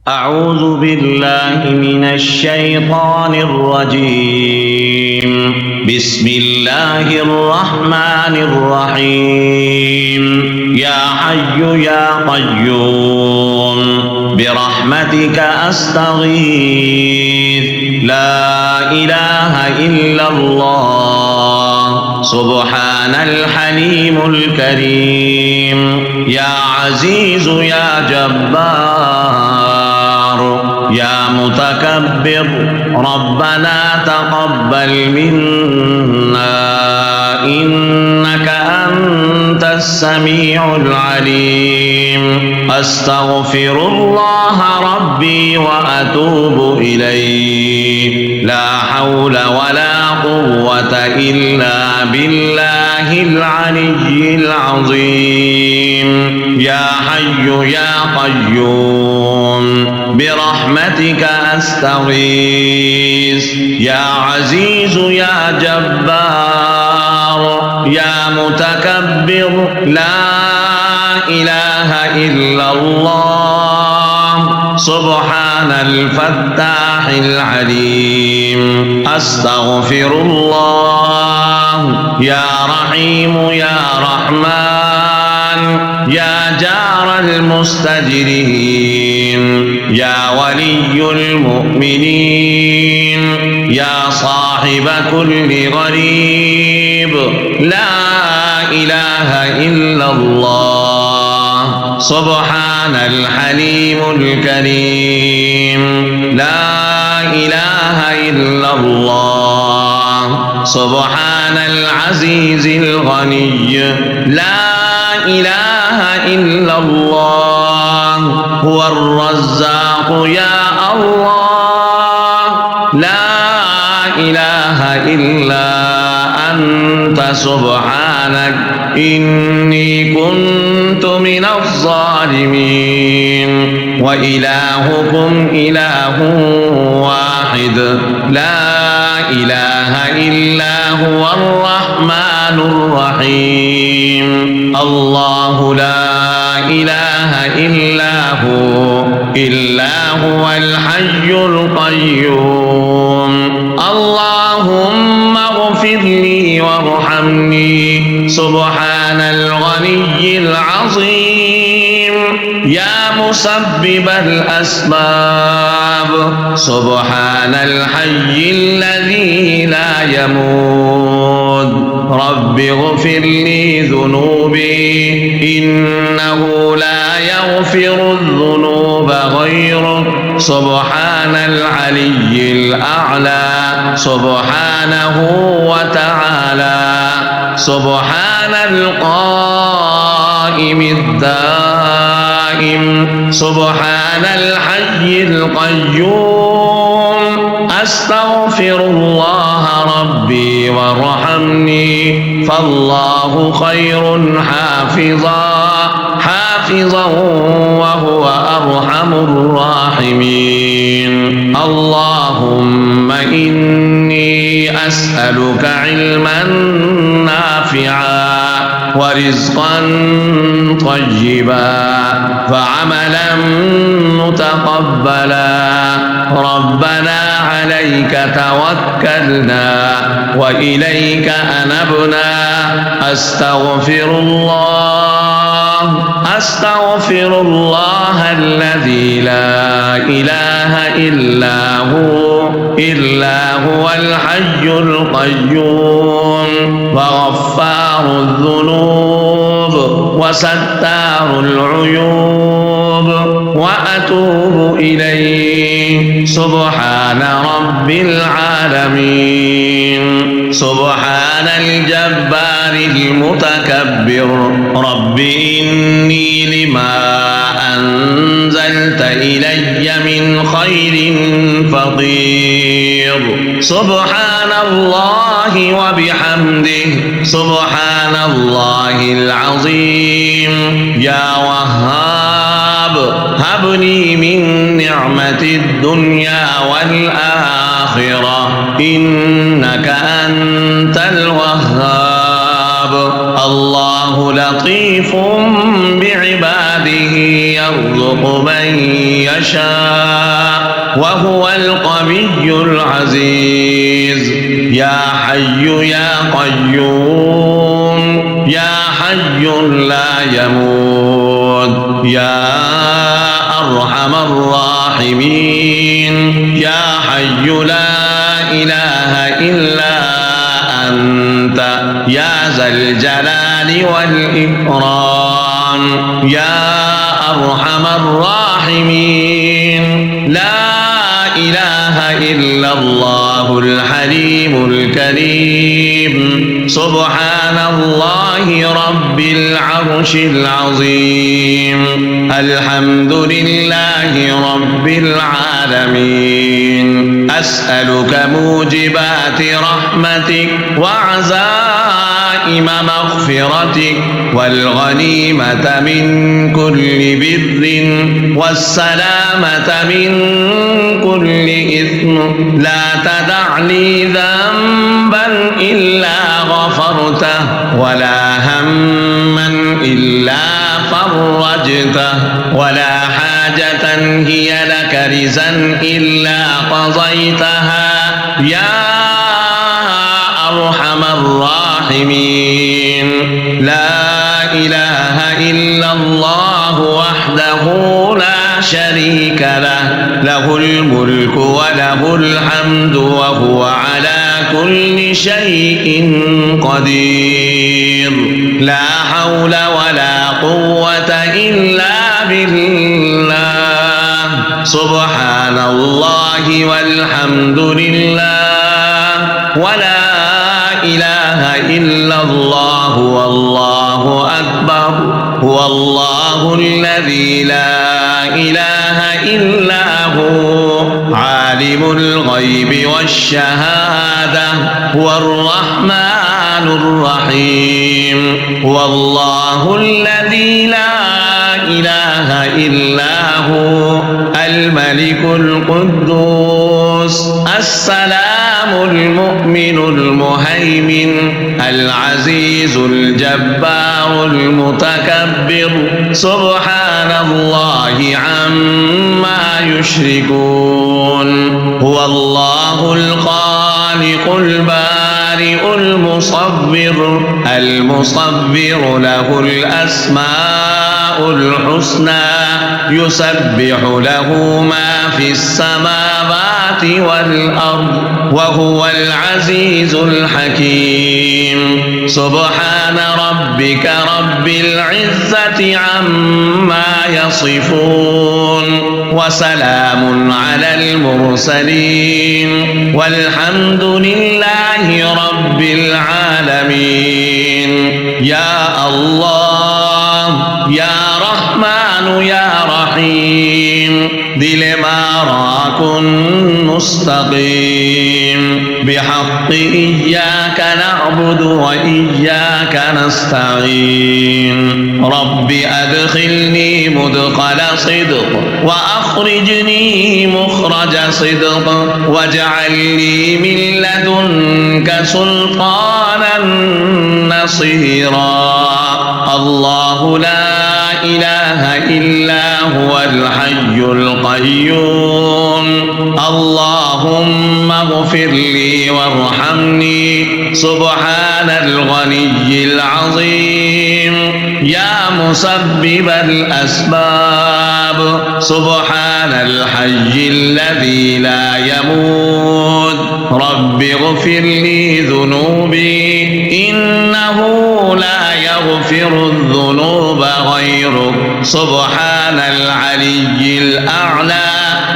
أعوذ بالله من الشيطان الرجيم. بسم الله الرحمن الرحيم. يا حي يا قيوم برحمتك أستغيث لا إله إلا الله سبحان الحليم الكريم. يا عزيز يا جبار يا متكبر ربنا تقبل منا إنك أنت السميع العليم. أستغفر الله ربي وأتوب إليه. لا حول ولا قوة إلا بالله العلي العظيم. يا حي يا قيوم برحمتك أستغيث يا عزيز يا جبار يا متكبر لا إله إلا الله سبحان الفتاح العليم. أستغفر الله يا رحيم يا رحمن يا جار المستجرين يا ولي المؤمنين يا صاحب كل غريب لا إله إلا الله سبحان الحليم الكريم. لا إله إلا الله سبحان العزيز الغني. لا إله إلا الله هو الرزاق يا الله. لا إله إلا أنت سبحانك إني كنت من الظالمين. وإلهكم إله واحد لا إله إلا هو الرحمن الرحيم. الله لا إله إلا هو الحي القيوم. اللهم اغفر لي وارحمني سبحان الغني العظيم. يا مسبب الأسباب سبحان الحي الذي لا يموت. رب اغفر لي ذنوبي إنه لا يغفر الذنوب غيرك سبحان العلي الأعلى سبحانه وتعالى. سبحان القائم الدائم سبحان الحي القيوم. أستغفر الله ربي وارحمني فالله خير حافظا وهو أرحم الراحمين. اللهم إني أسألك علما نافعا ورزقا طيبا وعملا متقبلا. ربنا عليك توكلنا وإليك أنبنا. أستغفر الله الذي لا إله إلا هو الحي القيوم وغفار الذنوب وستار العيوب وأتوب إليه. سبحان رب العالمين سبحان الجبار المتكبر. رب إني لما أنزلت إلي من خير فقير. سبحان الله وبحمده سبحان الله العظيم. يا وهاب هب لي من نعمة الدنيا والآخرة إنك أنت الوهاب. الله لطيف بعباده يرزق من يشاء وهو القوي العزيز يا حي يا قيوم يا حي لا يموت يا أرحم الراحمين يا حي لا إله إلا أنت يا ذا الجلال والإكرام يا أرحم الراحمين لا إله إلا الله الحليم الكريم سبحان الله رب العرش العظيم الحمد لله رب العالمين أسألك موجبات رحمتك وعزائم مغفرتك والغنيمة من كل بر والسلامة من كل إثم لا تدع لي ذنبا إلا غفرته ولا هما إلا فرجته ولا حاجة هي لك رزا إلا قضيتها يا أرحم الراحمين لا إله إلا الله وحده لا شريك له له الملك وله الحمد وهو على كل شيء قدير لا حول ولا قوة إلا بالله سبحان الله والحمد لله ولا إله إلا الله والله أكبر هو الله الذي لا إله إلا هو عالم الغيب والشهادة هو الرحمن الرحيم هو الله الذي لا إله إلا هو الملك القدوس السلام المؤمن المهيمن العزيز الجبار المتكبر سبحان الله عما يشركون هو الله الخالق البارئ المصبر له الأسماء الحسنى يسبح له ما في السماوات والأرض وهو العزيز الحكيم سبحان ربك رب العزة عما يصفون وسلام على المرسلين والحمد لله رب العالمين يا الله يا رحمن يا رحيم دل ماراكن مستقيم بحق إياك نعبد وإياك نستعين رب أدخلني مدخل صدق وأخرجني مخرج صدق واجعل لي من لدنك سلطانا نصيرا الله لا إله إلا هو الحي القيوم اللهم اغفر لي وارحمني سبحان الغني العظيم يا مسبب الأسباب سبحان الحي الذي لا يموت رب اغفر لي ذنوبي إنه لا يغفر الذنوب غيرك سبحان العلي الأعلى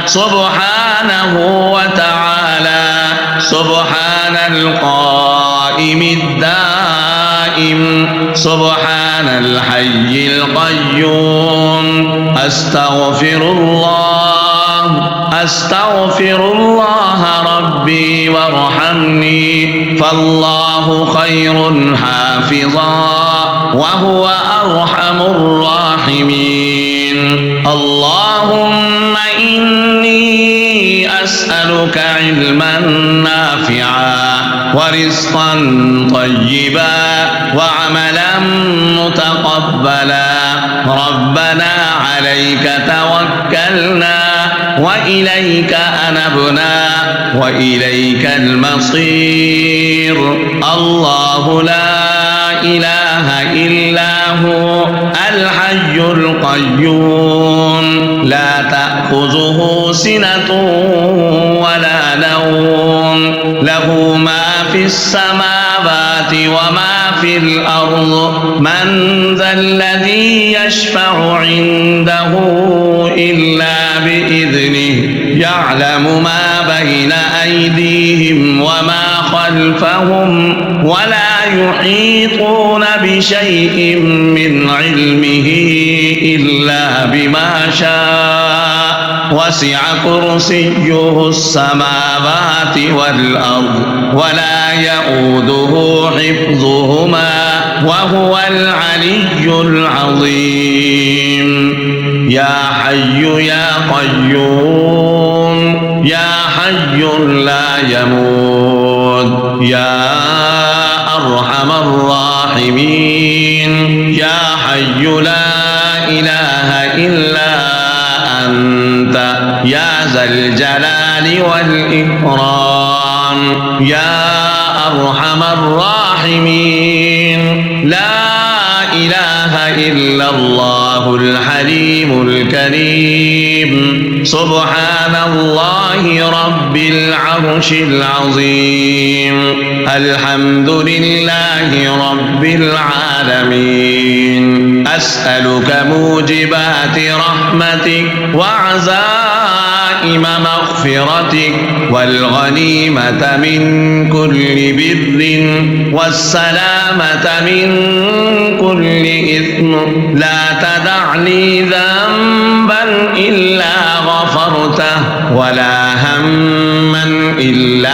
سبحانه وتعالى سبحان القائم الدائم سبحان الحي القيوم أستغفر الله ربي وارحمني فالله خير حافظا وهو أرحم الراحمين اللهم إني أسألك علما نافعا ورزقا طيبا وعملا متقبلا ربنا عليك عليك توكلنا وإليك أنبنا وإليك المصير الله لا إله إلا هو الحي القيوم لا تأخذه سنة ولا نوم له ما في السماوات وما في الأرض من ذا الذي يشفع عنده إلا بإذنه يعلم ما بين أيديهم وما خلفهم ولا يحيطون بشيء من علمه إلا بما شاء وسع كرسيه السماوات والأرض ولا يؤوده حفظهما وهو العلي العظيم يا حي يا قيوم يا حي لا يموت يا أرحم الراحمين يا حي لا إله إلا أنت يا ذا الجلال والإكرام يا أرحم الراحمين لا إله إلا الله الحليم الكريم سبحان الله رب العرش العظيم الحمد لله رب العالمين أسألك موجبات رحمتك وعزائم مغفرتك والغنيمة من كل بر والسلامة من كل إثم لا تدع لي ذنبا إلا غفرته ولا هما إلا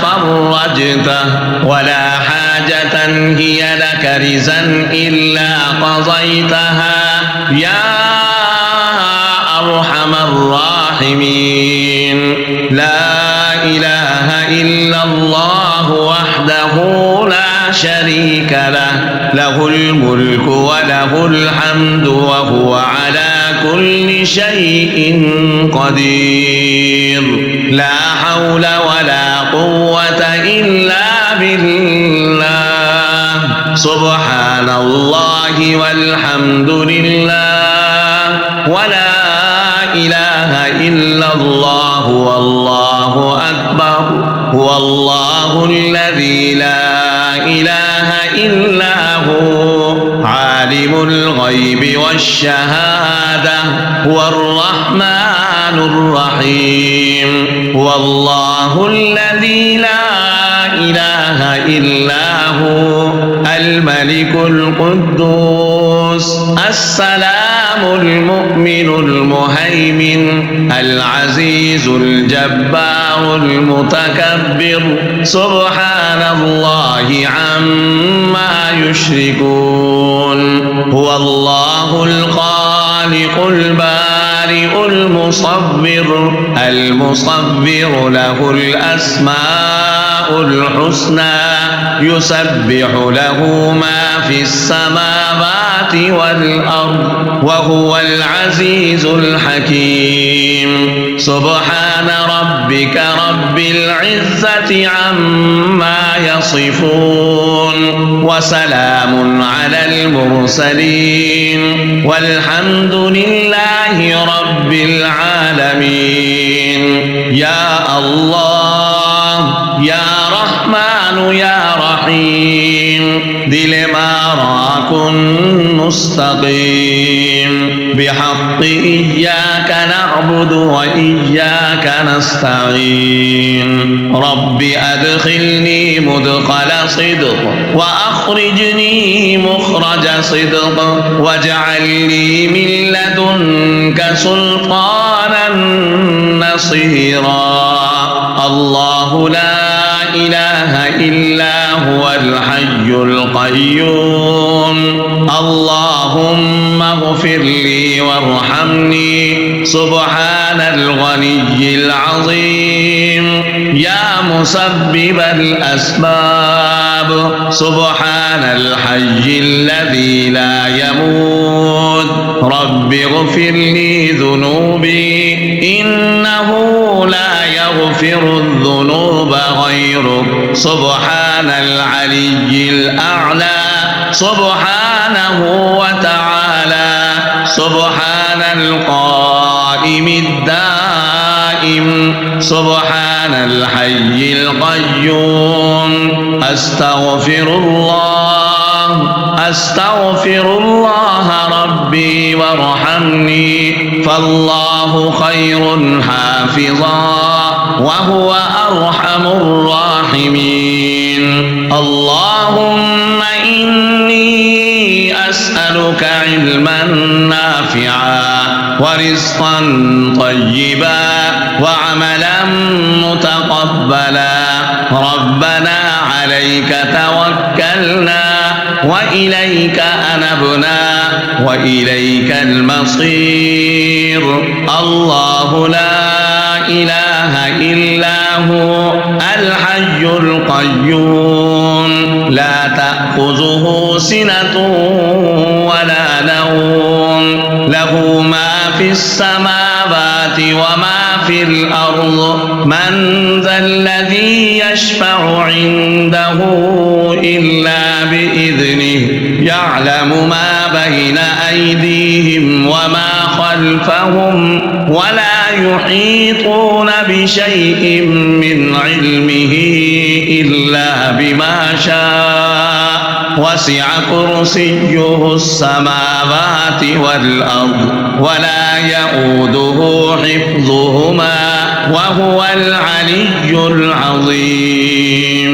فرجته ولا حاجة هي لك رزا إلا قضيتها يا أرحم الراحمين لا إله إلا الله وحده لا شريك له له الملك وله الحمد وهو على كل شيء قدير لا حول ولا قوة إلا بالله سبحان الله والحمد لله ولا إله إلا الله والله أكبر هو الله الذي لا إله إلا هو عالم الغيب والشهادة هو الرحمن الرحيم هو الله الذي لا إله إلا هو الملك القدوس السلام المؤمن المهيمن العزيز الجبار المتكبر سبحان الله عما يشركون هو الله الخالق البارئ المصبر له الأسماء الحسنى يسبح له ما في السماوات والأرض وهو العزيز الحكيم سبحان ربك رب العزة عما يصفون وسلام على المرسلين والحمد لله رب العالمين يا الله يا رحمن يا رحيم دل ما راكن مستقيم بحق إياك نعبد وإياك نستعين رب أدخلني مدخل صدق وأخرجني مخرج صدق واجعل لي من لدنك سلطانا نصيرا الله لا إله إلا هو الحي القيوم اللهم اغفر لي وارحمني سبحان الغني العظيم يا مسبب الأسباب سبحان الحي الذي لا يموت رب اغفر لي ذنوبي إنه لا يغفر الذنوب غيرك سبحان العلي الأعلى سبحانه وتعالى سبحان القائم الدائم سبحان الحي القيوم أستغفر الله ربي وارحمني فالله خير حافظا وهو أرحم الراحمين اللهم إني أسألك علما نافعا ورزقا طيبا وعملا متقبلا ربنا عليك توكلنا وإليك أنبنا وإليك المصير الله لا إله إلا هو الحي القيوم لا تأخذه سنة ولا نوم له ما في السماوات وما في الأرض من ذا الذي يشفع عنده إلا بإذنه يعلم ما بين أيديهم وما خلفهم ولا يحيطون بشيء من علمه إلا بما شاء وسع كرسيه السماوات والأرض ولا يؤوده حفظهما وهو العلي العظيم